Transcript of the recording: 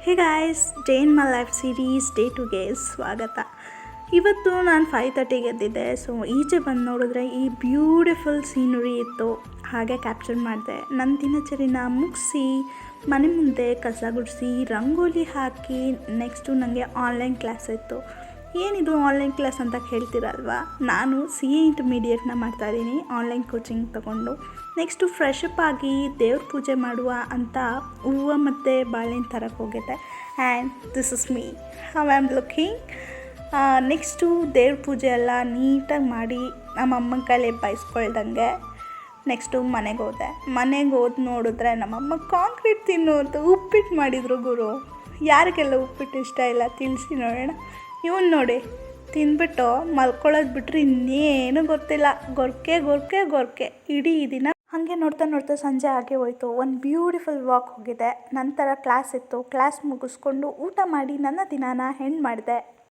Hey guys, day in my life series day 2ಗೆ ಸ್ವಾಗತ. ಇವತ್ತು ನಾನು 5:30ಗೆ ಎದ್ದಿದ್ದೆ. ಸೊ ಈಚೆ ಬಂದು ನೋಡಿದ್ರೆ ಈ ಬ್ಯೂಟಿಫುಲ್ ಸೀನರಿ ಇತ್ತು, ಹಾಗೆ ಕ್ಯಾಪ್ಚರ್ ಮಾಡಿದೆ. ನನ್ನ ದಿನಚರಿನ ಮುಗಿಸಿ ಮನೆ ಮುಂದೆ ಕಸ ಗುಡಿಸಿ ರಂಗೋಲಿ ಹಾಕಿ ನೆಕ್ಸ್ಟು ನನಗೆ ಆನ್ಲೈನ್ ಕ್ಲಾಸ್ ಇತ್ತು. ಏನಿದು ಆನ್ಲೈನ್ ಕ್ಲಾಸ್ ಅಂತ ಕೇಳ್ತೀರಲ್ವ, ನಾನು CA ಇಂಟರ್ಮೀಡಿಯೇಟ್ನ ಮಾಡ್ತಾಯಿದ್ದೀನಿ ಆನ್ಲೈನ್ ಕೋಚಿಂಗ್ ತೊಗೊಂಡು. ನೆಕ್ಸ್ಟು ಫ್ರೆಶ್ ಅಪ್ ಆಗಿ ದೇವ್ರ ಪೂಜೆ ಮಾಡುವ ಅಂತ ಹೂವು ಮತ್ತು ಬಾಳೆಹಣ್ಣು ತರಕ್ಕೆ ಹೋಗಿದ್ದೆ. And this is me how I am looking. Next ದೇವ್ರ ಪೂಜೆ ಎಲ್ಲ ನೀಟಾಗಿ ಮಾಡಿ ನಮ್ಮ ಅಮ್ಮನ ಕೈಲಿ ಬಯಸ್ಕೊಳ್ದಂಗೆ ನೆಕ್ಸ್ಟು ಮನೆಗೆ ಹೋದೆ ನೋಡಿದ್ರೆ ನಮ್ಮಮ್ಮ ಕಾಂಕ್ರೀಟ್ ತಿನ್ನೋದು ಉಪ್ಪಿಟ್ಟು ಮಾಡಿದರು ಗುರು. ಯಾರಿಗೆಲ್ಲ ಉಪ್ಪಿಟ್ಟು ಇಷ್ಟ ಇಲ್ಲ ತಿಳಿಸಿ ನೋಡೋಣ. ಇವನು ನೋಡಿ ತಿಂದ್ಬಿಟ್ಟು ಮಲ್ಕೊಳ್ಳೋದು ಬಿಟ್ಟರೆ ಇನ್ನೇನು ಗೊತ್ತಿಲ್ಲ, ಗೊರ್ಕೆ ಇಡೀ ದಿನ. ಹಾಗೆ ನೋಡ್ತಾ ಸಂಜೆ ಆಗೇ ಹೋಯ್ತು. ಒಂದು ಬ್ಯೂಟಿಫುಲ್ ವಾಕ್ ಹೋಗಿದೆ. ನಂತರ ಕ್ಲಾಸ್ ಇತ್ತು, ಕ್ಲಾಸ್ ಮುಗಿಸ್ಕೊಂಡು ಊಟ ಮಾಡಿ ನನ್ನ ದಿನಾನ ಎಂಡ್ ಮಾಡಿದೆ.